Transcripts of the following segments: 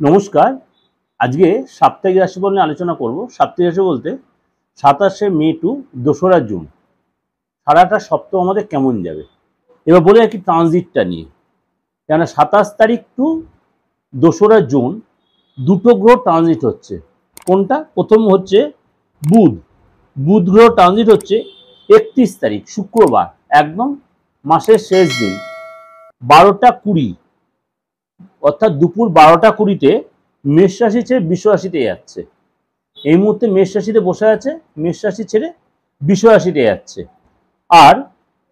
নমস্কার। আজকে সাপ্তাহিক রাশিফল নিয়ে আলোচনা করব। সাপ্তাহিক রাশি বলতে 27শে মে টু 2রা জুন সারাটা সপ্তাহ আমাদের কেমন যাবে। এবার বলে রাখি ট্রানজিটটা নিয়ে, কেন 27 তারিখ টু 2রা জুন দুটো গ্রহ ট্রানজিট হচ্ছে। কোনটা? প্রথম হচ্ছে বুধ। বুধ গ্রহ ট্রানজিট হচ্ছে 31 তারিখ শুক্রবার, একদম মাসের শেষ দিন 12টা 20, অর্থাৎ দুপুর 12টা 20-তে মেষ রাশি ছেড়ে বৃষ রাশিতে যাচ্ছে। এই মুহূর্তে মেষ রাশিতে বসে আছে, মেষ রাশি ছেড়ে বৃষ রাশিতে যাচ্ছে। আর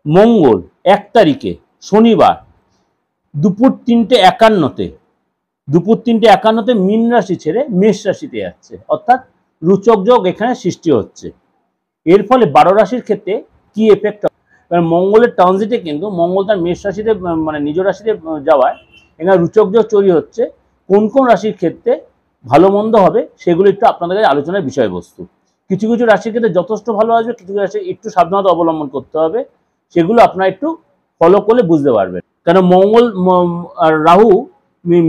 মঙ্গল 1 তারিখে শনিবার দুপুর 3:51-তে মীন রাশি ছেড়ে মেষ রাশিতে যাচ্ছে, অর্থাৎ রুচক যোগ এখানে সৃষ্টি হচ্ছে। এর ফলে 12 রাশির ক্ষেত্রে কি এফেক্ট হবে? কারণ মঙ্গলের ট্রানজিটে কিন্তু মঙ্গল তার মেষ রাশিতে মানে নিজ রাশিতে যাওয়ায় এখানে রুচক যোগ তৈরি হচ্ছে। কোন কোন রাশির ক্ষেত্রে ভালো মন্দ হবে সেগুলো একটু আপনাদের কাছে আলোচনার বিষয়বস্তু। কিছু কিছু রাশির ক্ষেত্রে যথেষ্ট ভালো আসবে, কিছু কিছু রাশি একটু সাবধানতা অবলম্বন করতে হবে। সেগুলো আপনারা একটু ফলো করলে বুঝতে পারবেন। কারণ মঙ্গল আর রাহু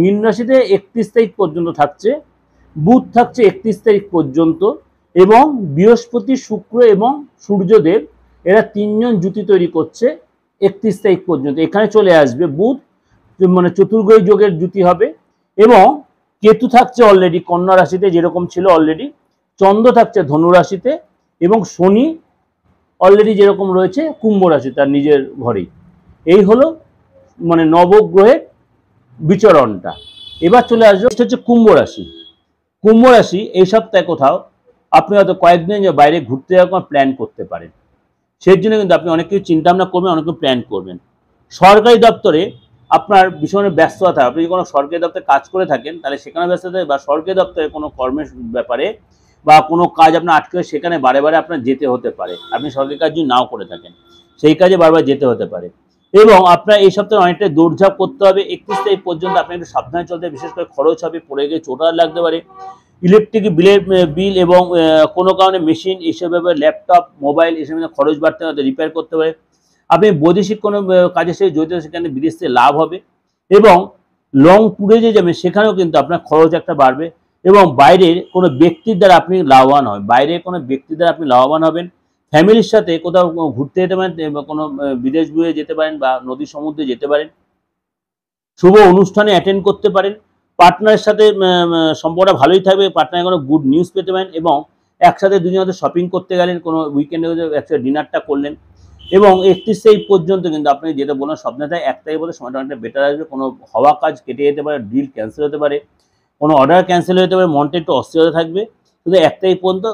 মীন রাশিতে 31 তারিখ পর্যন্ত থাকছে, বুধ থাকছে 31 তারিখ পর্যন্ত, এবং বৃহস্পতি, শুক্র এবং সূর্যদেব এরা তিনজন জুতি তৈরি করছে 31 তারিখ পর্যন্ত। এখানে চলে আসবে বুধ, মানে চতুর্গ্রহী যোগের জুতি হবে, এবং কেতু থাকছে অলরেডি কন্যা রাশিতে যেরকম ছিল অলরেডি, চন্দ্র থাকছে ধনু রাশিতে, এবং শনি অলরেডি যেরকম রয়েছে কুম্ভ রাশি তার নিজের ঘরেই। এই হলো মানে নবগ্রহের বিচরণটা। এবার চলে আসবে হচ্ছে কুম্ভ রাশি। কুম্ভ রাশি এই সপ্তাহে কোথাও আপনি হয়তো কয়েকদিন বাইরে ঘুরতে যাওয়ার প্ল্যান করতে পারেন। সেই জন্য কিন্তু আপনি অনেক কিছু চিন্তা ভাবনা করবেন, অনেক কিছু প্ল্যান করবেন। সরকারি দপ্তরে আপনার ভীষণ ব্যস্ততা থাকে। আপনি যদি কোনো সরকারি দপ্তরে কাজ করে থাকেন তাহলে সেখানে ব্যস্ততা, বা সরকারি দপ্তরে কোনো কর্মের ব্যাপারে বা কোনো কাজ আপনার আটকে সেখানে বারে বারে আপনার যেতে হতে পারে। আপনি সরকারি কাজ যদি নাও করে থাকেন সেই কাজে বারবার যেতে হতে পারে, এবং আপনার এই সপ্তাহে অনেকটাই দৌড়ঝাঁপ করতে হবে। 31 তারিখ পর্যন্ত আপনি একটু সাবধানে চলতে হবে। বিশেষ করে খরচ হবে, পড়ে গিয়ে চোট লাগতে পারে। ইলেকট্রিক বিল এবং কোনো কারণে মেশিন এইসব ব্যাপারে, ল্যাপটপ, মোবাইল এসব খরচ বাড়তে হয়তো রিপেয়ার করতে পারে। আপনি বৈদেশিক কোনো কাজের সাথে জড়িত, সেখানে বিদেশ থেকে লাভ হবে, এবং লং ট্যুরে যে যাবেন সেখানেও কিন্তু আপনার খরচ একটা বাড়বে, এবং বাইরের কোনো ব্যক্তির দ্বারা আপনি লাভবান হবেন। বাইরের কোনো ব্যক্তির দ্বারা আপনি লাভবান হবেন। ফ্যামিলির সাথে কোথাও ঘুরতে যেতে পারেন, কোনো বিদেশ ঘুরে যেতে পারেন, বা নদী সমুদ্রে যেতে পারেন। শুভ অনুষ্ঠানে অ্যাটেন্ড করতে পারেন। পার্টনারের সাথে সম্পর্কটা ভালোই থাকবে, পার্টনারের কোনো গুড নিউজ পেতে পারেন, এবং একসাথে দুজনে হয়তো শপিং করতে গেলেন, কোনো উইকেন্ডে একসাথে ডিনারটা করলেন। এবং 31 তারিখ পর্যন্ত কিন্তু আপনি যেটা বললেন স্বপ্নটায় 1 তারিখ বলে সময়টা অনেকটা বেটার আসবে। কোনো হওয়া কাজ কেটে যেতে পারে, ডিল ক্যান্সেল হতে পারে, কোনো অর্ডার ক্যান্সেল হতে পারে, মনটা একটু অস্থিরতা থাকবে। শুধু 1 তারিখ পর্যন্ত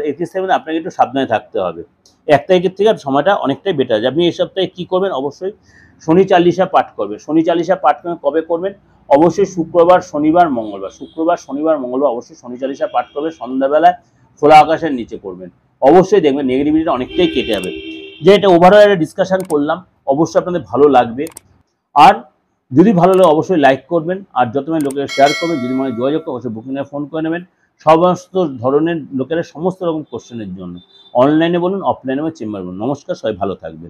31 তারিখ আপনাকে একটু সাবধানে থাকতে হবে। 1 তারিখের থেকে সময়টা অনেকটাই বেটার আছে। আপনি এই সপ্তাহে কী করবেন? অবশ্যই শনি চালিসা পাঠ করবেন। শনি চালিসা পাঠ কবে করবেন? অবশ্যই শুক্রবার, শনিবার, মঙ্গলবার। শুক্রবার, শনিবার, মঙ্গলবার অবশ্যই শনি চালিসা পাঠ করবেন। সন্ধ্যাবেলায় খোলা আকাশের নিচে করবেন। অবশ্যই দেখবেন নেগেটিভিটিটা অনেকটাই কেটে যাবে। যে এটা ওভারঅল একটা ডিসকাশন করলাম, অবশ্যই আপনাদের ভালো লাগবে। আর যদি ভালো লাগে অবশ্যই লাইক করবেন, আর যত লোকেরা শেয়ার করবেন। যদি মনে যোগাযোগ করে অবশ্যই বুকিংয়ে ফোন করে নেবেন। সমস্ত ধরনের লোকেরা সমস্ত রকম কোশ্চেনের জন্য অনলাইনে বলুন, অফলাইনে বা চেম্বার বলুন। নমস্কার, সবাই ভালো থাকবেন।